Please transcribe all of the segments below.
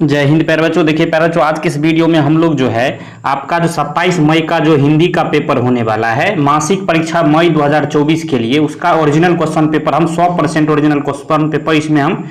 जय हिंद प्यारे बच्चों। देखिए प्यारे बच्चों, आज के इस वीडियो में हम लोग जो है आपका जो 27 मई का जो हिंदी का पेपर होने वाला है, मासिक परीक्षा मई 2024 के लिए, उसका ओरिजिनल क्वेश्चन पेपर हम 100% ओरिजिनल क्वेश्चन पेपर इसमें हम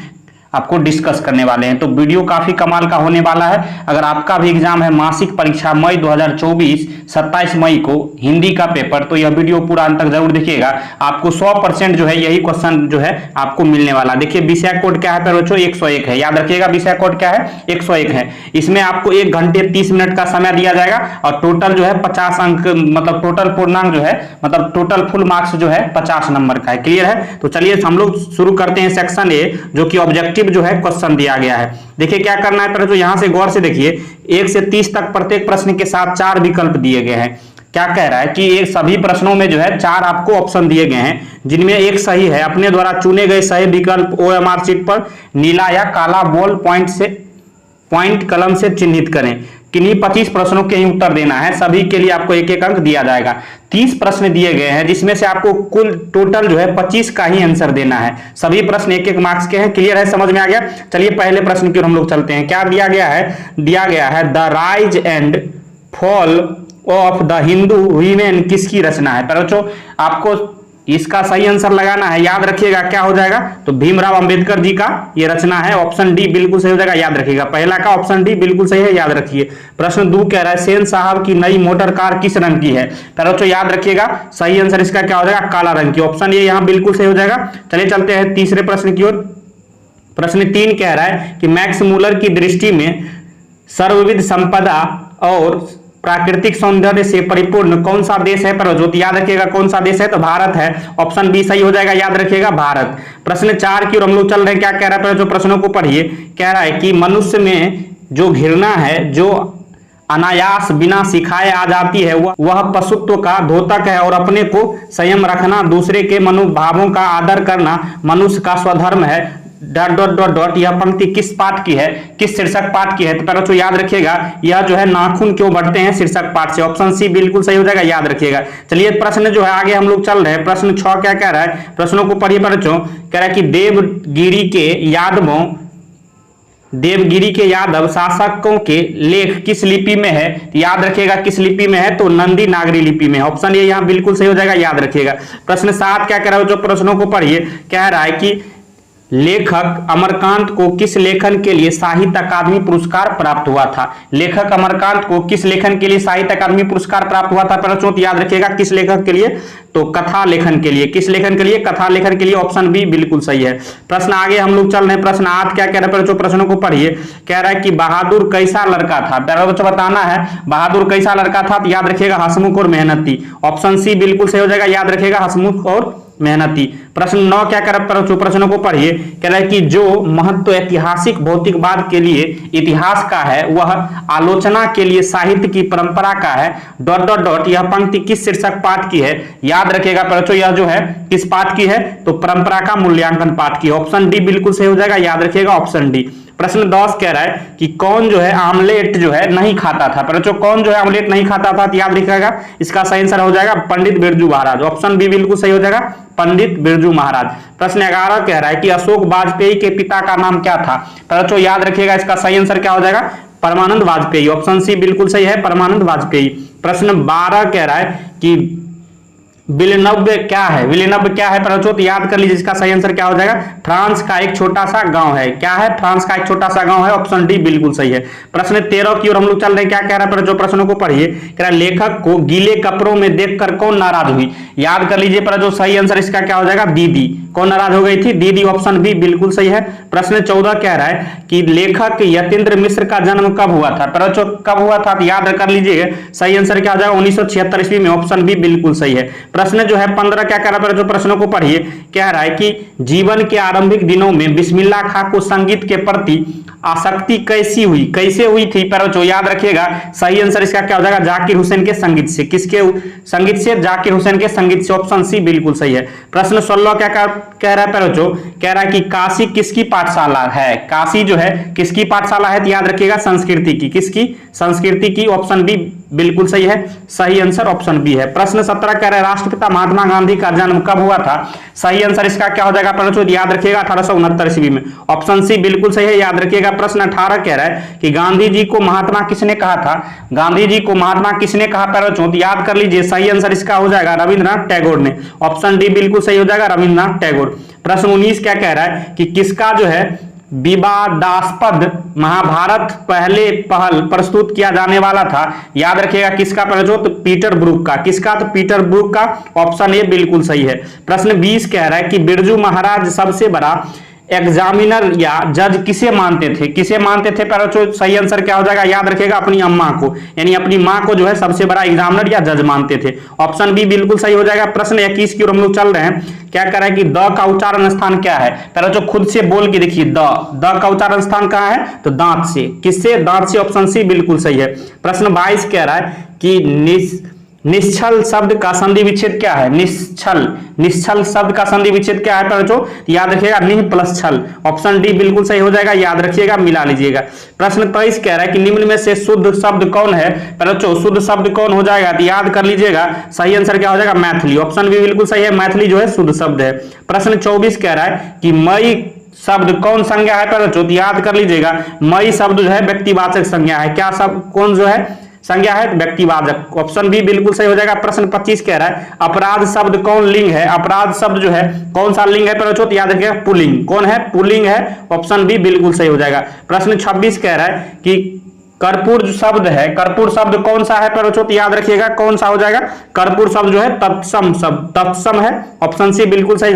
आपको डिस्कस करने वाले हैं। तो वीडियो काफी कमाल का होने वाला है। अगर आपका भी एग्जाम है मासिक परीक्षा मई 2024 27 मई को हिंदी का पेपर, तो यह वीडियो पूरा अंत तक जरूर देखिएगा। आपको 100% जो है यही क्वेश्चन जो है आपको मिलने वाला। देखिए विषय कोड क्या है बच्चों, 101 है। याद रखिएगा विषय कोड क्या है, 101 है। इसमें आपको 1 घंटे 30 मिनट का समय दिया जाएगा और टोटल जो है 50 अंक, मतलब टोटल पूर्णांक जो है, मतलब टोटल फुल मार्क्स जो है 50 नंबर का है। क्लियर है? तो चलिए हम लोग शुरू करते हैं सेक्शन ए, जो कि ऑब्जेक्टिव जो है क्वेश्चन दिया गया है। देखिए क्या करना है, तो यहां से गौर से देखिए, 1 से 30 तक प्रत्येक प्रश्न के साथ 4 विकल्प दिए गए हैं। क्या कह रहा है कि ये सभी प्रश्नों में जो है 4 आपको ऑप्शन दिए गए हैं, जिनमें एक सही है। अपने द्वारा चुने गए सही विकल्प OMR शीट पर नीला या काला बॉल पॉइंट कलम से चिन्हित करें। किन्हीं 25 प्रश्नों के ही उत्तर देना है। सभी के लिए आपको 1-1 अंक दिया जाएगा। 30 प्रश्न दिए गए हैं, जिसमें से आपको कुल टोटल जो है 25 का ही आंसर देना है। सभी प्रश्न 1-1 मार्क्स के हैं। क्लियर है? समझ में आ गया? चलिए पहले प्रश्न की ओर हम लोग चलते हैं। क्या दिया गया है? दिया गया है the rise and fall of the Hindu women किसकी रचना है? पर बच्चों आपको इसका सही आंसर लगाना है। याद रखिएगा क्या हो जाएगा, तो भीमराव अंबेडकर जी का ये रचना है। ऑप्शन डी बिल्कुल सही हो जाएगा। याद रखिएगा पहला का ऑप्शन डी बिल्कुल सही है। याद रखिए। प्रश्न 2 कह रहा है सेन साहब की नई मोटर कार किस रंग की है? तो याद रखिएगा सही आंसर इसका क्या हो जाएगा, काला रंग की। ऑप्शन ये यहाँ बिल्कुल सही हो जाएगा। चलिए चलते हैं तीसरे प्रश्न की ओर। प्रश्न 3 कह रहा है कि मैक्स मूलर की दृष्टि में सर्वविध संपदा और प्राकृतिक सौंदर्य से परिपूर्ण कौन सा देश है? पर जो याद रखिएगा कौन सा देश है, तो भारत है। ऑप्शन बी सही हो जाएगा। याद रखिएगा भारत। प्रश्न 4 की ओर हम लोग चल रहे हैं। क्या कह रहा है, जो प्रश्नों को पढ़िए। कह रहा है कि मनुष्य में जो घृणा है, जो अनायास बिना सिखाए आ जाती है, वह पशुत्व का द्योतक है, और अपने को संयम रखना, दूसरे के मनोभावों का आदर करना मनुष्य का स्वधर्म है। Dot dot dot dot. यह पंक्ति किस पाठ की है, किस शीर्षक पाठ की है? तो बच्चों याद रखिएगा यह जो है नाखून क्यों बढ़ते हैं शीर्षक पाठ से। ऑप्शन सी बिल्कुल सही हो जाएगा। याद रखिएगा। चलिए प्रश्न जो है आगे हम लोग चल रहे हैं। प्रश्न 6 क्या कह रहा है, प्रश्नों को पढ़िए बच्चों। कह रहा है कि देवगिरी के यादव शासकों के लेख किस लिपि में है? याद रखिएगा किस लिपि में है, तो नंदी नागरी लिपि में। ऑप्शन ये यहाँ बिल्कुल सही हो जाएगा। याद रखिएगा। प्रश्न 7 क्या कह रहा है, जो प्रश्नों को पढ़िए। कह रहा है कि लेखक अमरकांत को किस लेखन के लिए साहित्य अकादमी पुरस्कार प्राप्त हुआ था? लेखक अमरकांत को किस लेखन के लिए साहित्य अकादमी पुरस्कार प्राप्त हुआ था? प्रश्नों याद रखिएगा किस लेखक के लिए, तो कथा लेखन के लिए। किस लेखन के लिए? कथा लेखन के लिए। ऑप्शन बी बिल्कुल सही है। प्रश्न आगे हम लोग चल रहे हैं। प्रश्न 8 क्या कह रहा है, प्रश्नों को पढ़िए। कह रहा है कि बहादुर कैसा लड़का था? बच्चों बताना है बहादुर कैसा लड़का था। तो याद रखिएगा हसमुख और मेहनती। ऑप्शन सी बिल्कुल सही हो जाएगा। याद रखिएगा हसमुख और मेहनती। प्रश्न 9 क्या कर रहा है, प्रश्नों को पढ़िए। कह रहा है कि जो महत्व ऐतिहासिक भौतिकवाद के लिए इतिहास का है, वह आलोचना के लिए साहित्य की परंपरा का है। Dot dot dot. यह पंक्ति किस शीर्षक पाठ की है? याद रखिएगा बच्चों यह जो है किस पाठ की है, तो परंपरा का मूल्यांकन पाठ की। ऑप्शन डी बिल्कुल सही हो जाएगा। याद रखिएगा ऑप्शन डी। प्रश्न 10 कह रहा है कि कौन जो है आमलेट जो है नहीं खाता था? पर बच्चों कौन जो है आमलेट नहीं खाता था? तो याद रखिएगा इसका सही आंसर हो जाएगा पंडित बिरजू महाराज। ऑप्शन बी बिल्कुल सही हो जाएगा, पंडित बिरजू महाराज। प्रश्न 11 कह रहा है कि अशोक वाजपेयी के पिता का नाम क्या था? पर बच्चों याद रखिएगा इसका सही आंसर क्या हो जाएगा, परमानंद वाजपेयी। ऑप्शन सी बिल्कुल सही है, परमानंद वाजपेयी। प्रश्न 12 कह रहा है कि विलेनब क्या है? विलेनब क्या है पर याद कर लीजिए इसका सही आंसर क्या हो जाएगा, फ्रांस का एक छोटा सा गांव है। क्या है? फ्रांस का एक छोटा सा गांव है। ऑप्शन डी बिल्कुल सही है। प्रश्न 13 की ओर हम लोग चल रहे हैं। क्या कह रहा है पर जो प्रश्नों को पढ़िए। कह रहा है लेखक को गीले कपड़ों में देखकर कौन नाराज हुई? याद कर लीजिए पर जो सही आंसर इसका क्या हो जाएगा, दीदी। कौन नाराज हो गई थी? दीदी। ऑप्शन बी बिल्कुल सही है। प्रश्न 14 कह रहा है कि लेखक यतीन्द्र मिश्र का जन्म कब हुआ था? पर कब हुआ था तो याद कर लीजिए सही आंसर क्या हो जाएगा, 1976 ईस्वी में। ऑप्शन बी बिल्कुल सही है। प्रश्न जो है 15 क्या कह रहा है, जो प्रश्नों को पढ़िए। कह रहा है कि जीवन के आरंभिक दिनों में बिस्मिल्लाह खां को संगीत के प्रति आसक्ति कैसी हुई, कैसे हुई थी? पर जो याद रखिएगा सही आंसर इसका क्या हो जाएगा, जाकिर हुसैन के संगीत से। किसके संगीत से? जाकिर हुसैन के संगीत से। ऑप्शन सी बिल्कुल सही है। प्रश्न 16 क्या कह रहा है पर जो कह रहा है कि काशी किसकी पाठशाला है? काशी जो है किसकी पाठशाला है? तो याद रखिएगा संस्कृति की। किसकी? संस्कृति की। ऑप्शन बी बिल्कुल सही है, सही आंसर ऑप्शन बी है। प्रश्न 17 कह रहा है राष्ट्रपिता महात्मा गांधी का जन्म कब हुआ था? सही आंसर इसका क्या हो जाएगा बच्चों? याद रखिएगा 1869 ईस्वी में। ऑप्शन सी बिल्कुल सही है, याद रखिएगा। प्रश्न 18 कह रहा है कि गांधी जी को महात्मा किसने कहा था? गांधी जी को महात्मा किसने कहा बच्चों? याद कर लीजिए, सही आंसर इसका हो जाएगा रविंद्रनाथ टैगोर ने। ऑप्शन डी बिल्कुल सही हो जाएगा, रविंद्रनाथ टैगोर। प्रश्न 19 क्या कह रहा है कि किसका जो है विवादास्पद महाभारत पहले पहल प्रस्तुत किया जाने वाला था? याद रखिएगा किसका बच्चों? तो पीटर ब्रूक का। किसका? तो पीटर ब्रूक का। ऑप्शन ए बिल्कुल सही है। प्रश्न 20 कह रहा है कि बिरजू महाराज सबसे बड़ा एग्जामिनर या जज किसे मानते थे? किसे मानते थे बच्चों? सही आंसर क्या हो जाएगा? याद रखिएगा अपनी अम्मा को, यानी अपनी मां को जो है सबसे बड़ा एग्जामिनर या जज मानते थे। ऑप्शन बी बिल्कुल सही हो जाएगा। प्रश्न 21 की ओर हम लोग चल रहे हैं। क्या कह रहा है कि द का उच्चारण स्थान क्या है? बच्चों खुद से बोल के देखिए, द का उच्चारण स्थान कहां है? तो दांत से। किससे? दांत से। ऑप्शन सी बिल्कुल सही है। प्रश्न 22 कह रहा है कि निश्चल शब्द का संधि विच्छेद क्या है? निश्चल शब्द का संधि विच्छेद क्या है बच्चों? याद रखिएगा निह प्लस छल। ऑप्शन डी बिल्कुल सही हो जाएगा, याद रखिएगा, मिला लीजिएगा। प्रश्न 23 कह रहा है कि निम्न में से शुद्ध शब्द कौन है? बच्चों शुद्ध शब्द कौन हो जाएगा? तो याद कर लीजिएगा, सही आंसर क्या हो जाएगा? मैथिली। ऑप्शन बी बिल्कुल सही है, मैथिली जो है शुद्ध शब्द है। प्रश्न 24 कह रहा है कि मई शब्द कौन संज्ञा है बच्चों? याद कर लीजिएगा, मई शब्द जो है व्यक्तिवाचक संज्ञा है। क्या शब्द कौन जो है संज्ञा है? व्यक्तिवाचक। ऑप्शन बी बिल्कुल सही हो जाएगा। प्रश्न 25 कह रहा है अपराध शब्द कौन लिंग है? अपराध शब्द जो है कौन सा लिंग है बच्चों? याद रखिएगा पुल्लिंग। कौन है? पुल्लिंग है। ऑप्शन बी बिल्कुल सही हो जाएगा। प्रश्न 26 कह रहा है कि कर्पूर शब्द है, कर्पूर शब्द कौन सा है बच्चों? याद रखिएगा कौन सा हो जाएगा? कर्पूर शब्द जो है तत्सम शब्द, तत्सम है। ऑप्शन सी बिल्कुल सही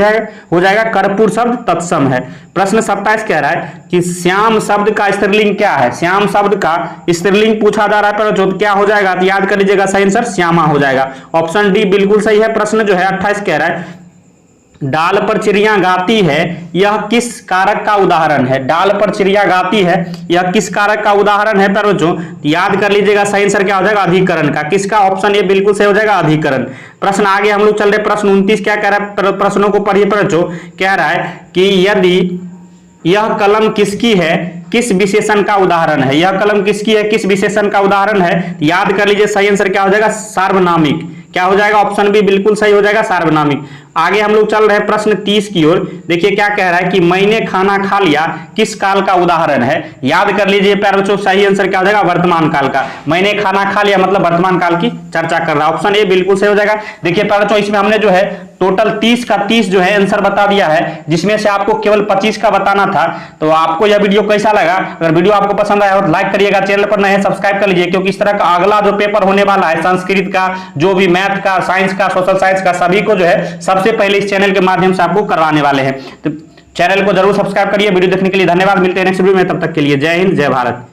हो जाएगा, कर्पूर शब्द तत्सम है। प्रश्न 27 कह रहा है कि श्याम शब्द का स्त्रीलिंग क्या है? श्याम शब्द का स्त्रीलिंग पूछा जा रहा है बच्चों, क्या हो जाएगा? तो याद कर लीजिएगा, सही आंसर श्यामा हो जाएगा। ऑप्शन डी बिल्कुल सही है। प्रश्न जो है 28 कह रहा है डाल पर चिड़िया गाती है, यह किस कारक का उदाहरण है? डाल पर चिड़िया गाती है, यह किस कारक का उदाहरण है बच्चों? याद कर लीजिएगा, सही आंसर क्या हो जाएगा? अधिकरण का। किसका? ऑप्शन ए बिल्कुल सही हो जाएगा, अधिकरण। प्रश्न आगे हम लोग चल रहे, प्रश्न 29 क्या कह रहा है? प्रश्नों को पढ़िए बच्चों। कह रहा है कि यदि यह कलम किसकी है, किस विशेषण का उदाहरण है? यह कलम किसकी है, किस विशेषण का उदाहरण है? याद कर लीजिए, सही आंसर क्या हो जाएगा? सार्वनामिक। क्या हो जाएगा? ऑप्शन बी बिल्कुल सही हो जाएगा, सार्वनामिक। आगे हम लोग चल रहे हैं प्रश्न 30 की ओर। देखिए क्या कह रहा है कि मैंने खाना खा लिया किस काल का उदाहरण है? याद कर लीजिए प्यारे बच्चों, सही आंसर क्या हो जाएगा? वर्तमान काल का। मैंने खाना खा लिया मतलब वर्तमान काल की चर्चा कर रहा है। ऑप्शन ए बिल्कुल सही हो जाएगा। देखिए प्यारे बच्चों, इसमें हमने जो है टोटल 30 का 30 जो है आंसर बता दिया है, जिसमें से आपको केवल 25 का बताना था। तो आपको यह वीडियो कैसा लगा? अगर वीडियो आपको पसंद आया हो तो लाइक करिएगा, चैनल पर नए हैं सब्सक्राइब कर लीजिए, क्योंकि इस तरह का अगला जो पेपर होने वाला है संस्कृत का, जो भी मैथ का, साइंस का, सोशल साइंस का, सभी को जो है सबसे पहले इस चैनल के माध्यम से आपको करवाने वाले हैं। तो चैनल को जरूर सब्सक्राइब करिए। वीडियो देखने के लिए धन्यवाद। मिलते हैं नेक्स्ट वीडियो में, तब तक के लिए जय हिंद, जय भारत।